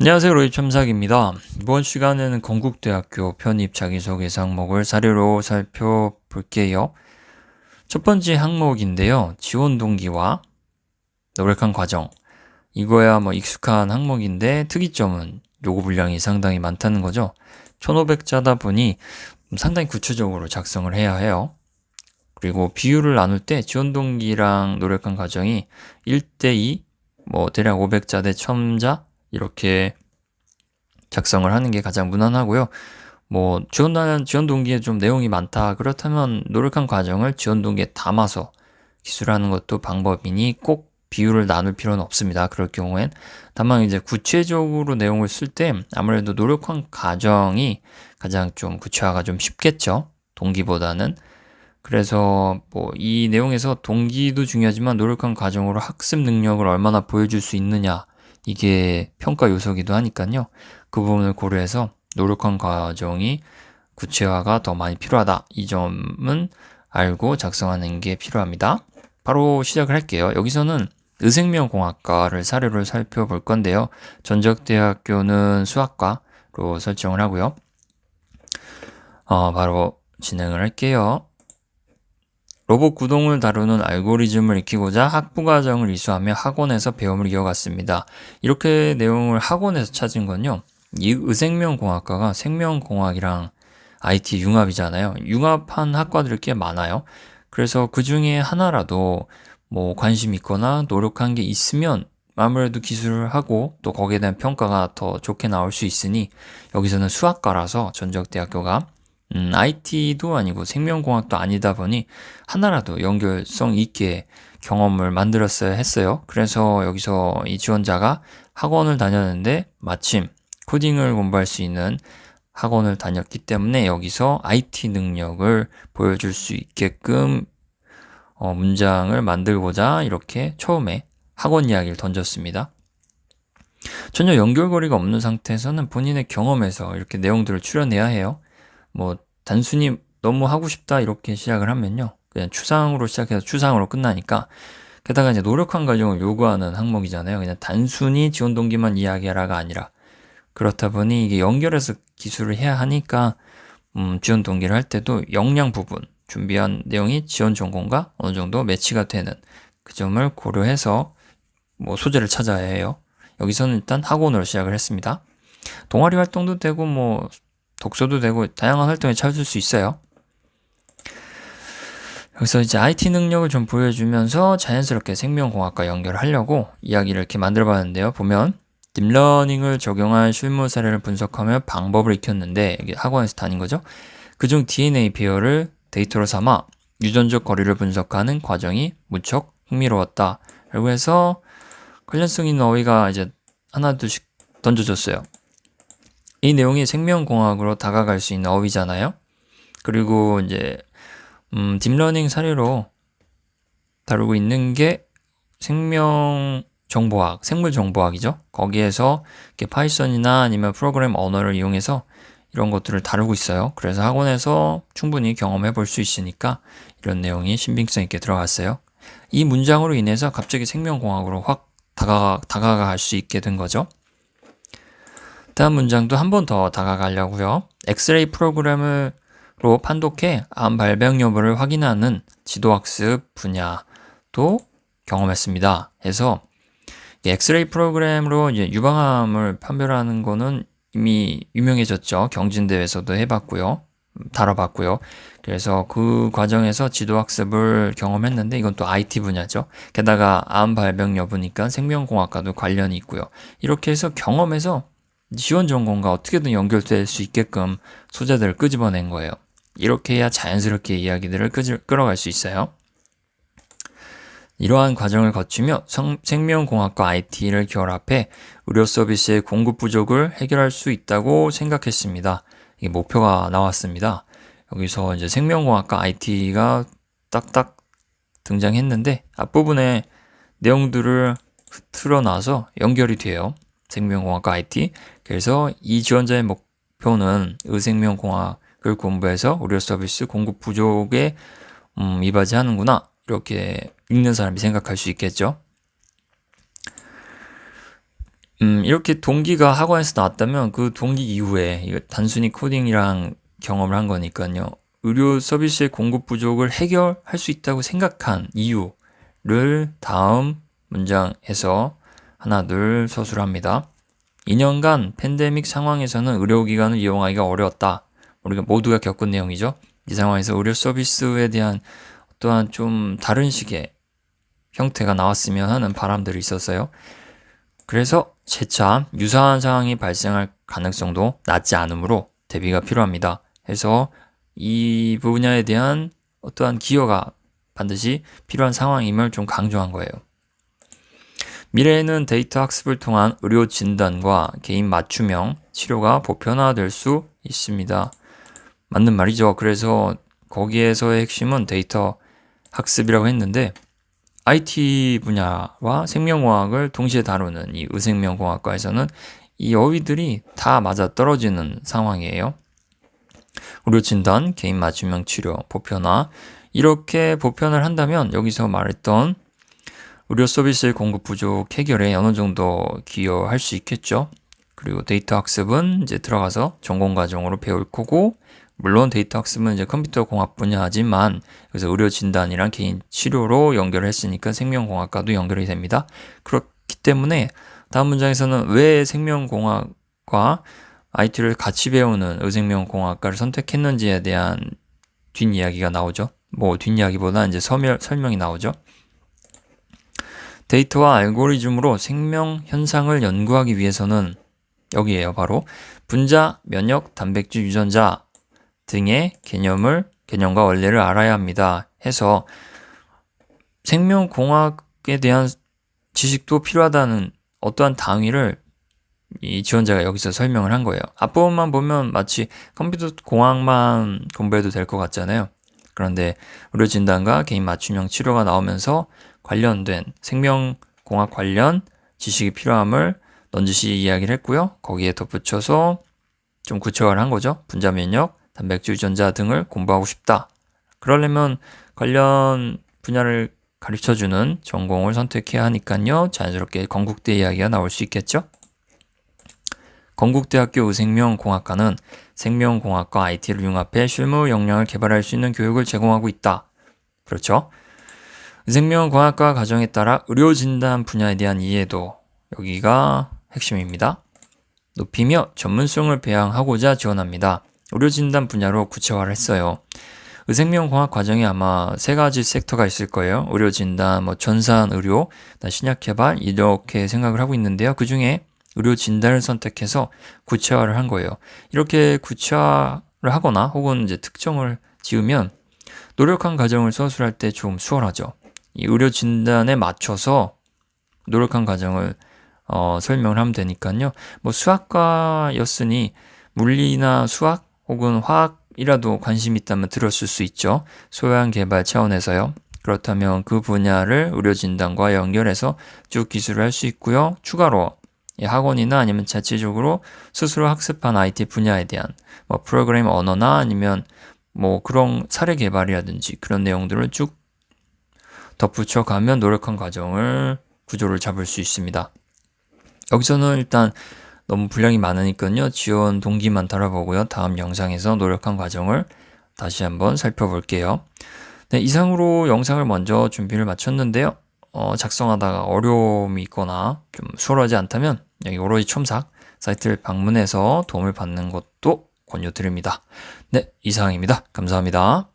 안녕하세요. 로이 첨삭입니다. 이번 시간에는 건국대학교 편입 자기소개서 항목을 사례로 살펴볼게요. 첫 번째 항목인데요. 지원 동기와 노력한 과정. 이거야 익숙한 항목인데 특이점은 요구 분량이 상당히 많다는 거죠. 1500자다 보니 상당히 구체적으로 작성을 해야 해요. 그리고 비율을 나눌 때 지원 동기랑 노력한 과정이 1대2, 대략 500자 대 1000자 이렇게 작성을 하는 게 가장 무난하고요. 지원 동기에 좀 내용이 많다. 그렇다면 노력한 과정을 지원 동기에 담아서 기술하는 것도 방법이니 꼭 비율을 나눌 필요는 없습니다. 그럴 경우엔. 다만 이제 구체적으로 내용을 쓸 때 아무래도 노력한 과정이 가장 좀 구체화가 좀 쉽겠죠. 동기보다는. 그래서 이 내용에서 동기도 중요하지만 노력한 과정으로 학습 능력을 얼마나 보여줄 수 있느냐. 이게 평가 요소기도 하니까요. 그 부분을 고려해서 노력한 과정이 구체화가 더 많이 필요하다. 이 점은 알고 작성하는 게 필요합니다. 바로 시작을 할게요. 여기서는 의생명공학과를 사례로 살펴볼 건데요. 전적대학교는 수학과로 설정을 하고요. 바로 진행을 할게요. 로봇 구동을 다루는 알고리즘을 익히고자 학부과정을 이수하며 학원에서 배움을 이어갔습니다. 이렇게 내용을 학원에서 찾은 건요. 이 의생명공학과가 생명공학이랑 IT 융합이잖아요. 융합한 학과들이 꽤 많아요. 그래서 그 중에 하나라도 관심 있거나 노력한 게 있으면 아무래도 기술을 하고 또 거기에 대한 평가가 더 좋게 나올 수 있으니 여기서는 수학과라서 전적대학교가 IT도 아니고 생명공학도 아니다 보니 하나라도 연결성 있게 경험을 만들었어야 했어요. 그래서 여기서 이 지원자가 학원을 다녔는데 마침 코딩을 공부할 수 있는 학원을 다녔기 때문에 여기서 IT 능력을 보여줄 수 있게끔 문장을 만들고자 이렇게 처음에 학원 이야기를 던졌습니다. 전혀 연결고리가 없는 상태에서는 본인의 경험에서 이렇게 내용들을 추려내야 해요. 단순히 너무 하고 싶다 이렇게 시작을 하면요. 그냥 추상으로 시작해서 추상으로 끝나니까 게다가 이제 노력한 과정을 요구하는 항목이잖아요. 그냥 단순히 지원 동기만 이야기하라가 아니라 그렇다 보니 이게 연결해서 기술을 해야 하니까 지원 동기를 할 때도 역량 부분 준비한 내용이 지원 전공과 어느 정도 매치가 되는 그 점을 고려해서 소재를 찾아야 해요. 여기서는 일단 학원으로 시작을 했습니다. 동아리 활동도 되고 독서도 되고 다양한 활동에 찾을 수 있어요. 여기서 이제 IT 능력을 좀 보여주면서 자연스럽게 생명공학과 연결하려고 이야기를 이렇게 만들어 봤는데요. 보면 딥러닝을 적용한 실무 사례를 분석하며 방법을 익혔는데 이게 학원에서 다닌 거죠. 그중 DNA 페어를 데이터로 삼아 유전적 거리를 분석하는 과정이 무척 흥미로웠다. 라고 해서 관련성 있는 어휘가 이제 하나 둘씩 던져줬어요. 이 내용이 생명공학으로 다가갈 수 있는 어휘잖아요. 그리고 이제 딥러닝 사례로 다루고 있는 게 생명정보학, 생물정보학이죠. 거기에서 이렇게 파이썬이나 아니면 프로그램 언어를 이용해서 이런 것들을 다루고 있어요. 그래서 학원에서 충분히 경험해 볼 수 있으니까 이런 내용이 신빙성 있게 들어갔어요. 이 문장으로 인해서 갑자기 생명공학으로 확 다가갈 수 있게 된 거죠. 다음 문장도 한 번 더 다가가려고요. 엑스레이 프로그램으로 판독해 암 발병 여부를 확인하는 지도학습 분야도 경험했습니다. 해서 엑스레이 프로그램으로 이제 유방암을 판별하는 거는 이미 유명해졌죠. 경진대회에서도 해봤고요. 다뤄봤고요. 그래서 그 과정에서 지도학습을 경험했는데 이건 또 IT 분야죠. 게다가 암 발병 여부니까 생명공학과도 관련이 있고요. 이렇게 해서 경험해서 지원 전공과 어떻게든 연결될 수 있게끔 소재들을 끄집어낸 거예요. 이렇게 해야 자연스럽게 이야기들을 끌어갈 수 있어요. 이러한 과정을 거치며 생명공학과 IT를 결합해 의료 서비스의 공급 부족을 해결할 수 있다고 생각했습니다. 이게 목표가 나왔습니다. 여기서 이제 생명공학과 IT가 딱딱 등장했는데 앞부분에 내용들을 틀어놔서 연결이 돼요. 생명공학과 IT. 그래서 이 지원자의 목표는 의생명공학을 공부해서 의료 서비스 공급 부족에 이바지하는구나. 이렇게 읽는 사람이 생각할 수 있겠죠. 이렇게 동기가 학원에서 나왔다면 그 동기 이후에 이거 단순히 코딩이랑 경험을 한 거니까요. 의료 서비스의 공급 부족을 해결할 수 있다고 생각한 이유를 다음 문장에서 하나 둘 서술합니다. 2년간 팬데믹 상황에서는 의료기관을 이용하기가 어려웠다. 우리가 모두가 겪은 내용이죠. 이 상황에서 의료 서비스에 대한 또한 좀 다른 식의 형태가 나왔으면 하는 바람들이 있었어요. 그래서 재차 유사한 상황이 발생할 가능성도 낮지 않으므로 대비가 필요합니다. 해서 이 분야에 대한 어떠한 기여가 반드시 필요한 상황임을 좀 강조한 거예요. 미래에는 데이터 학습을 통한 의료 진단과 개인 맞춤형 치료가 보편화될 수 있습니다. 맞는 말이죠. 그래서 거기에서의 핵심은 데이터 학습이라고 했는데 IT 분야와 생명공학을 동시에 다루는 이 의생명공학과에서는 이 어휘들이 다 맞아떨어지는 상황이에요. 의료진단, 개인 맞춤형 치료, 보편화 이렇게 보편을 한다면 여기서 말했던 의료 서비스의 공급 부족 해결에 어느 정도 기여할 수 있겠죠. 그리고 데이터 학습은 이제 들어가서 전공 과정으로 배울 거고 물론 데이터 학습은 이제 컴퓨터 공학 분야지만 그래서 의료 진단이랑 개인 치료로 연결을 했으니까 생명공학과도 연결이 됩니다. 그렇기 때문에 다음 문장에서는 왜 생명공학과 IT를 같이 배우는 의생명공학과를 선택했는지에 대한 뒷이야기가 나오죠. 뭐 뒷이야기보다 이제 설명이 나오죠. 데이터와 알고리즘으로 생명 현상을 연구하기 위해서는 여기에요. 바로 분자, 면역, 단백질 유전자 등의 개념과 원리를 알아야 합니다. 해서 생명공학에 대한 지식도 필요하다는 어떠한 당위를 이 지원자가 여기서 설명을 한 거예요. 앞부분만 보면 마치 컴퓨터 공학만 공부해도 될 것 같잖아요. 그런데 의료진단과 개인 맞춤형 치료가 나오면서 관련된 생명공학 관련 지식이 필요함을 넌지시 이야기를 했고요. 거기에 덧붙여서 좀 구체화를 한 거죠. 분자 면역, 단백질 유전자 등을 공부하고 싶다. 그러려면 관련 분야를 가르쳐주는 전공을 선택해야 하니까요. 자연스럽게 건국대 이야기가 나올 수 있겠죠. 건국대학교 의생명공학과는 생명공학과 IT를 융합해 실무 역량을 개발할 수 있는 교육을 제공하고 있다. 그렇죠? 의생명공학과 과정에 따라 의료진단 분야에 대한 이해도 여기가 핵심입니다. 높이며 전문성을 배양하고자 지원합니다. 의료진단 분야로 구체화를 했어요. 의생명공학 과정에 아마 3가지 섹터가 있을 거예요. 의료진단, 전산의료, 신약개발 이렇게 생각을 하고 있는데요. 그 중에 의료진단을 선택해서 구체화를 한 거예요. 이렇게 구체화를 하거나 혹은 이제 특정을 지으면 노력한 과정을 서술할 때 좀 수월하죠. 이 의료진단에 맞춰서 노력한 과정을 설명을 하면 되니까요. 수학과였으니 물리나 수학 혹은 화학이라도 관심 있다면 들었을 수 있죠. 소양 개발 차원에서요. 그렇다면 그 분야를 의료진단과 연결해서 쭉 기술을 할 수 있고요. 추가로 학원이나 아니면 자체적으로 스스로 학습한 IT 분야에 대한 프로그램 언어나 아니면 그런 사례 개발이라든지 그런 내용들을 쭉 덧붙여 가면 노력한 과정을 구조를 잡을 수 있습니다. 여기서는 일단 너무 분량이 많으니까요. 지원 동기만 다뤄보고요. 다음 영상에서 노력한 과정을 다시 한번 살펴볼게요. 네, 이상으로 영상을 먼저 준비를 마쳤는데요. 작성하다가 어려움이 있거나 좀 수월하지 않다면 여기 오로지 첨삭 사이트를 방문해서 도움을 받는 것도 권유드립니다. 네, 이상입니다. 감사합니다.